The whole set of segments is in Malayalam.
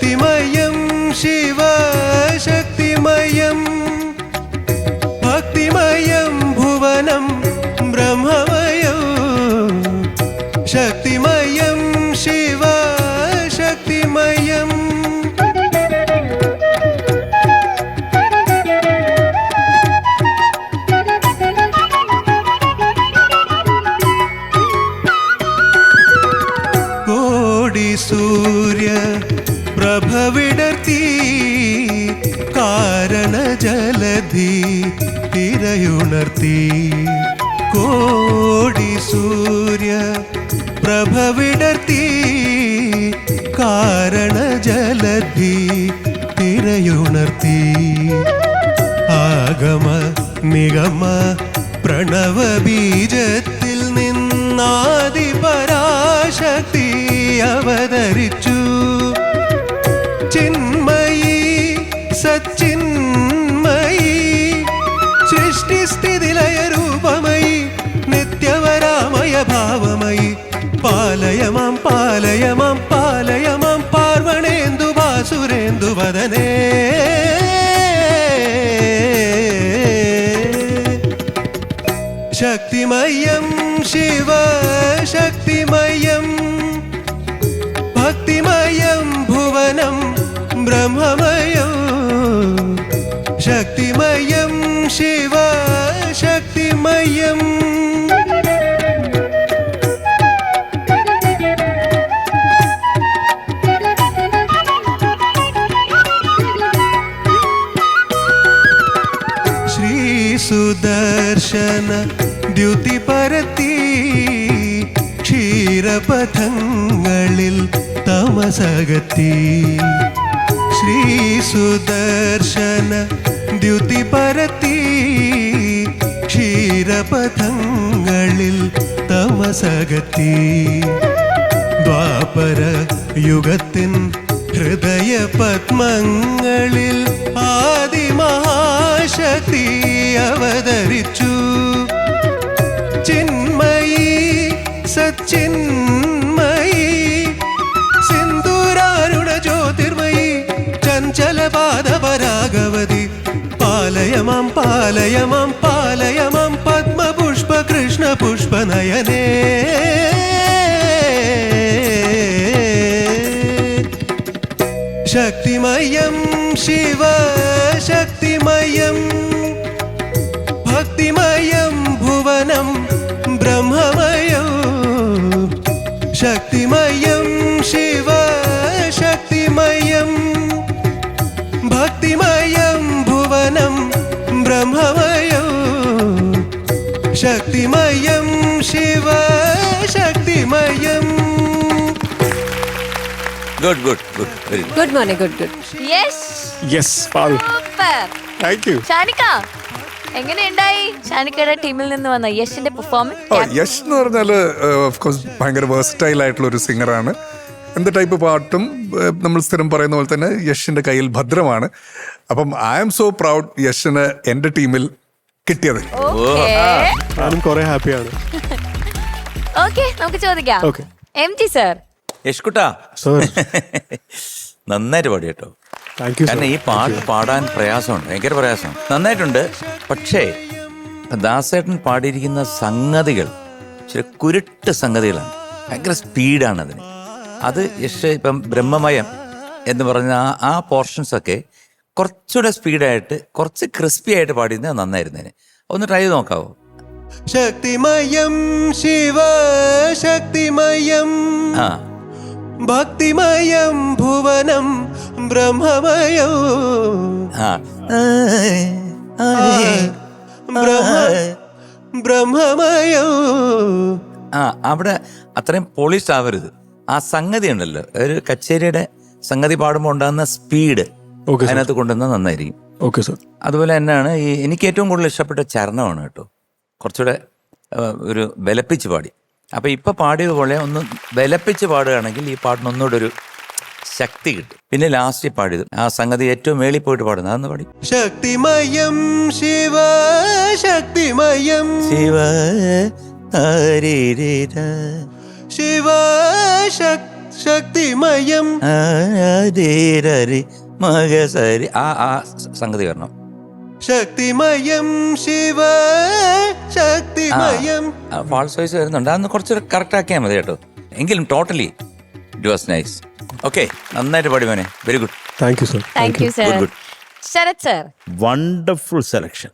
ശക്തിമയം ശിവശക്തിമയം ഭക്തിമയം ഭുവനം ബ്രഹ്മമയം ശക്തിമയം ശിവശക്തിമയം സൂര്യ പ്രഭവിടർത്തി കാരണ ജലധി തിരയുണർത്തി കോടി സൂര്യ പ്രഭവിടർത്തി കാരണ ജലധി തിരയുണർത്തി ആഗമ നിഗമ പ്രണവ ബീജത്തിൽ നിന്നാദി പരാശക്തി അവതരിച്ചു ചിന്മയി സച്ചിന്മയി സൃഷ്ടിസ്ഥിതിലയ രൂപമയി നിത്യവരാമയ ഭാവമയി പാലയമാം പാലയമാം പാലയമാം പാർവണേന്ദു വാസുരേന്ദു വദനേ ശക്തിമയം ശിവശക്തിമയം ഭക്തിമയം ഭുവനം ബ്രഹ്മമയം ശക്തിമയം ശിവശക്തിമയം ശ്രീ സുദർശന ദ്യുതി പരത്തി ക്ഷീരപഥങ്ങളിൽ തമസകത്തി ശ്രീ സുദർശന ദ്യുതി പരത്തി ക്ഷീരപഥങ്ങളിൽ തമസകത്തി ദ്വാപര യുഗത്തിൻ ഹൃദയ പത്മങ്ങളിൽ ആദിമഹാശക്തി അവതരിച്ചു ചിന്മയി സച്ചിന്മയി സിന്ദൂരാരുണ ജ്യോതിർമയി ചഞ്ചലപാദപരാഗവതി പാലയമാം പാലയമാം പാലയമാം പദ്മപുഷ്പ കൃഷ്ണ പുഷ്പനയനേ ശക്തിമയം ശിവശക്തിമയം ഭക്തിമയം ഭുവനം ബ്രഹ്മമയം ശക്തിമയം ശിവശക്തിമയം ഭക്തിമയം ഭുവനം ബ്രഹ്മമയം ശക്തിമയം ശിവശക്തിമയം. Good good good very good. Good morning. Good good. Yes Paru. Super. Thank you. Shanika എങ്ങനെയുണ്ടായി ഷാനിക്കയുടെ ടീമിൽ നിന്ന് വന്ന യശിന്റെ പെർഫോമൻസ്? യശ് എന്ന് പറഞ്ഞാൽ ഓഫ് കോഴ്സ് ഭയങ്കര വേഴ്സറ്റൈൽ ആയിട്ടുള്ള ഒരു സിംഗറാണ്. എന്ത് ടൈപ്പ് പാട്ടും നമ്മൾ സ്ഥിരം പറയുന്ന പോലെ തന്നെ യഷിന്റെ കയ്യിൽ ഭദ്രമാണ്. അപ്പം ഐ ആം സോ പ്രൗഡ് യഷിന് എന്റെ ടീമിൽ കിട്ടിയത്. ഞാനും കുറെ ഹാപ്പിയാണ്. ഓക്കെ നമുക്ക് ചോദിക്കാം. Okay M G sir. യശ്കുട്ടാ നന്നായിട്ട് പാടി കേട്ടോ. കാരണം ഈ പാട്ട് പാടാൻ പ്രയാസമുണ്ട്, ഭയങ്കര പ്രയാസം. നന്നായിട്ടുണ്ട്. പക്ഷേ ദാസേട്ടൻ പാടിയിരിക്കുന്ന സംഗതികൾ ചില കുരുട്ട് സംഗതികളാണ്, ഭയങ്കര സ്പീഡാണ് അതിന്. അത് യശ് ഇപ്പം ബ്രഹ്മമയം എന്ന് പറഞ്ഞ ആ പോർഷൻസൊക്കെ കുറച്ചുകൂടെ സ്പീഡായിട്ട് കുറച്ച് ക്രിസ്പി ആയിട്ട് പാടിയിരുന്നത് നന്നായിരുന്നേനെ. ഒന്ന് ട്രൈ ചെയ്ത് നോക്കാവോ? ശക്തിമയം ശിവശക്തിമയം ഭക്തിമയം ഭുവനം ബ്രഹ്മമയം ബ്രഹ്മമയം. അവിടെ അത്രയും പോളിഷ് ആവരുത്. ആ സംഗതി ഉണ്ടല്ലോ, ഒരു കച്ചേരിയുടെ സംഗതി പാടുമ്പോൾ ഉണ്ടാകുന്ന സ്പീഡ് അതിനകത്ത് കൊണ്ടുവന്നാൽ നന്നായിരിക്കും. Okay sir. അതുപോലെ തന്നെയാണ് എനിക്ക് ഏറ്റവും കൂടുതൽ ഇഷ്ടപ്പെട്ട ചരണമാണ് കേട്ടോ. കുറച്ചുകൂടെ ഒരു ബലപ്പിച്ച് പാടി. അപ്പം ഇപ്പം പാടിയതുപോലെ ഒന്ന് ബലപ്പിച്ച് പാടുകയാണെങ്കിൽ ഈ പാട്ടിന് ഒന്നുകൂടെ ഒരു ശക്തി കിട്ടും. പിന്നെ ലാസ്റ്റ് പാടിയത് ആ സംഗതി ഏറ്റവും മേളിൽ പോയിട്ട് പാടുന്നത് അതൊന്ന് പാടി. ശക്തിമയം ശിവ ശക്തിമയം ശിവ ശക്തിമയം മകസരി ആ സംഗതി വരണം. ശക്തിമയം ശിവ ശക്തിമയം. ഫാൾസ് വോയിസ് വരുന്നുണ്ട്, അതൊന്ന് കുറച്ചുകൂടെ കറക്റ്റ് ആക്കിയാൽ മതി കേട്ടോ. എങ്കിലും totally it was nice. Okay, നന്നായിട്ട് പാടി മോനെ. Very good. Thank you sir. Thank you sir. Good. Sharath sir. Wonderful selection,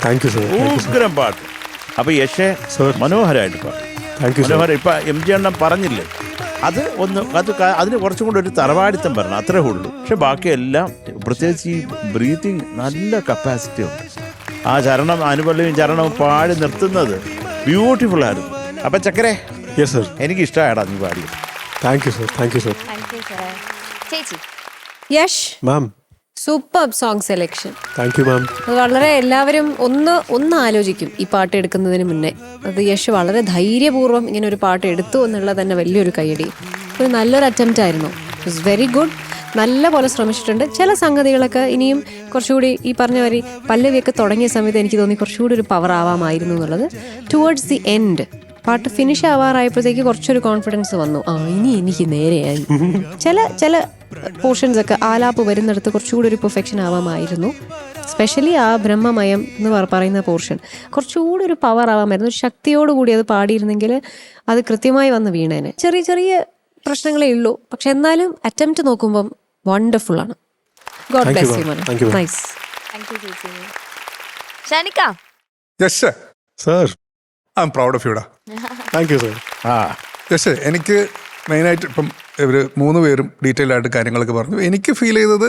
thank you sir. ഉഗ്രം പാട്ട്. അപ്പൊ യശേ Sir. മനോഹരമായിട്ട് പാട്ട്. Thank you sir. മനോഹരം. ഇപ്പൊ MG അണ്ണൻ പറഞ്ഞില്ലേ, അതിന് കുറച്ചും കൂടെ ഒരു തറവാടിത്തം പറഞ്ഞു, അത്രേ ഉള്ളൂ. പക്ഷെ ബാക്കിയെല്ലാം, പ്രത്യേകിച്ച് ഈ ബ്രീത്തിങ് നല്ല കപ്പാസിറ്റി ഉണ്ട്. ആ ചരണം, അനുപല്ലവും ചരണവും പാടി നിർത്തുന്നത് ബ്യൂട്ടിഫുൾ ആയിരുന്നു. അപ്പൊ ചക്കരെ, യെസ് സർ. എനിക്ക് ഇഷ്ടമായിടാ നീ പാടിയത്. Thank you sir. Thank you sir. Thank you sir. ചേച്ചി. Yash, ma'am. Super song selection. Thank you ma'am. അത് വളരെ എല്ലാവരും ഒന്ന് ആലോചിക്കും ഈ പാട്ട് എടുക്കുന്നതിന് മുന്നേ. അത് യശ് വളരെ ധൈര്യപൂർവ്വം ഇങ്ങനെ ഒരു പാട്ട് എടുത്തു എന്നുള്ളത് തന്നെ വലിയൊരു കൈയടി. ഒരു നല്ലൊരു അറ്റംപ്റ്റ് ആയിരുന്നു. It was very good. നല്ല പോലെ ശ്രമിച്ചിട്ടുണ്ട്. ചില സംഗതികളൊക്കെ ഇനിയും കുറച്ചുകൂടി ഈ പറഞ്ഞ വരി പല്ലവിയൊക്കെ തുടങ്ങിയ സമയത്ത് എനിക്ക് തോന്നി കുറച്ചുകൂടി ഒരു പവർ ആവാമായിരുന്നു എന്നുള്ളത്. ടുവേർഡ്സ് ദി എൻഡ് പാട്ട് ഫിനിഷ് ആവാറായപ്പോഴത്തേക്ക് കുറച്ചൊരു കോൺഫിഡൻസ് വന്നു. ഇനി എനിക്ക് നേരെയായി. ചില പോർഷൻസ് ഒക്കെ ആലാപ്പ് വരുന്നിടത്ത് കുറച്ചുകൂടി ഒരു പെർഫെക്ഷൻ ആവാമായിരുന്നു. സ്പെഷ്യലി ആ ബ്രഹ്മമയം എന്ന് പറയുന്ന പോർഷൻ കുറച്ചുകൂടി ഒരു പവർ ആവാമായിരുന്നു. ഒരു ശക്തിയോടുകൂടി അത് പാടിയിരുന്നെങ്കിൽ അത് കൃത്യമായി വന്ന് വീണേനെ. ചെറിയ ചെറിയ പ്രശ്നങ്ങളേ ഉള്ളൂ, പക്ഷെ എന്നാലും അറ്റംപ്റ്റ് നോക്കുമ്പം വണ്ടർഫുൾ ആണ്. God Thank you, bless you ma'am. മോനെ. Thank you, ma'am. Nice. Thank you ചേച്ചി. Shanika. Yash, sir. I am proud of യുടാ. Thank you sir. യശ്, എനിക്ക് മെയിനായിട്ട് ഇപ്പം ഇവർ 3 പേരും ഡീറ്റെയിൽ ആയിട്ട് കാര്യങ്ങളൊക്കെ പറഞ്ഞു. എനിക്ക് ഫീൽ ചെയ്തത്,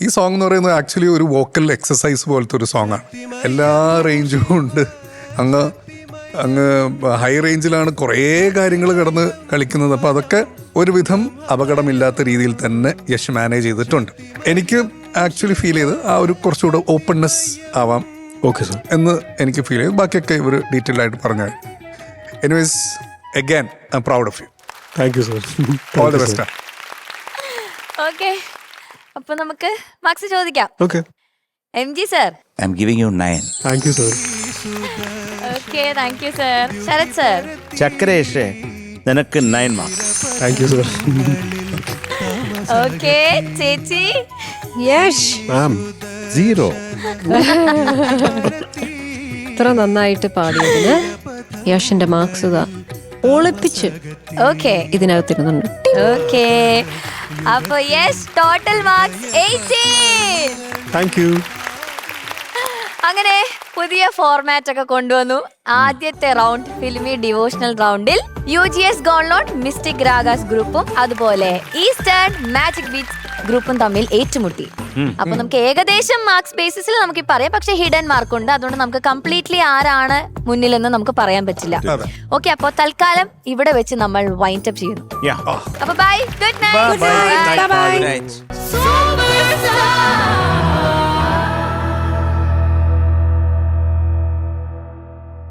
ഈ സോങ് എന്ന് പറയുന്നത് ആക്ച്വലി ഒരു വോക്കൽ എക്സസൈസ് പോലത്തെ ഒരു സോങ്ങാണ്. എല്ലാ റേഞ്ചും ഉണ്ട്. അങ്ങ് ഹൈ റേഞ്ചിലാണ് കുറേ കാര്യങ്ങൾ കിടന്ന് കളിക്കുന്നത്. അപ്പോൾ അതൊക്കെ ഒരുവിധം അപകടമില്ലാത്ത രീതിയിൽ തന്നെ യശ് മാനേജ് ചെയ്തിട്ടുണ്ട്. എനിക്ക് ആക്ച്വലി ഫീൽ ചെയ്ത് ആ ഒരു കുറച്ചുകൂടെ ഓപ്പൺനെസ് ആവാം ഓക്കെ സർ എന്ന് എനിക്ക് ഫീൽ ചെയ്തു. ബാക്കിയൊക്കെ ഇവർ ഡീറ്റെയിൽ ആയിട്ട് പറഞ്ഞു. Anyways, again I am proud of you. Thank you sir. All the best. Okay, അപ്പൊ നമുക്ക് മാർക്സ് ചോദിക്കാം. Okay. MG sir. I am giving you 9. Thank you sir. Okay, thank you sir. Sharath sir. ചക്കരേഷേ, നിനക്ക് 9 mark. Thank you sir. Okay, ചേച്ചി. യശ്, മാം. 0. ഇത്ര നന്നായിട്ട് പാടിയതിന് യഷിന്റെ മാർക്സ് ഇതാ ഒളിപ്പിച്ച് ഓക്കെ, ഇതിനകത്തിരുന്നുണ്ട്. ഓക്കെ. അപ്പൊ yes, total marks 18. Thank you. അങ്ങനെ പുതിയ ഫോർമാറ്റ് ഒക്കെ കൊണ്ടുവന്നു. ആദ്യത്തെ റൗണ്ട് ഫിലിമി ഡിവോഷണൽ റൗണ്ടിൽ UGS ഗോൺലോട്ട് മിസ്റ്റിക് രാഗാസ് ഗ്രൂപ്പും അതുപോലെ ഈസ്റ്റേൺ മാജിക് ബീറ്റ്സ് ഗ്രൂപ്പും തമ്മിൽ ഏറ്റുമുട്ടി. അപ്പൊ നമുക്ക് ഏകദേശം മാർക്സ് ബേസിസിൽ നമുക്ക് പറയാം, പക്ഷെ ഹിഡൻ മാർക്ക് ഉണ്ട്. അതുകൊണ്ട് നമുക്ക് കംപ്ലീറ്റ്ലി ആരാണ് മുന്നിലെന്ന് നമുക്ക് പറയാൻ പറ്റില്ല. ഓക്കെ, അപ്പൊ തൽക്കാലം ഇവിടെ വെച്ച് നമ്മൾ വൈൻഡ് അപ്പ് ചെയ്യുന്നു. അപ്പൊ bye, good night. Good night.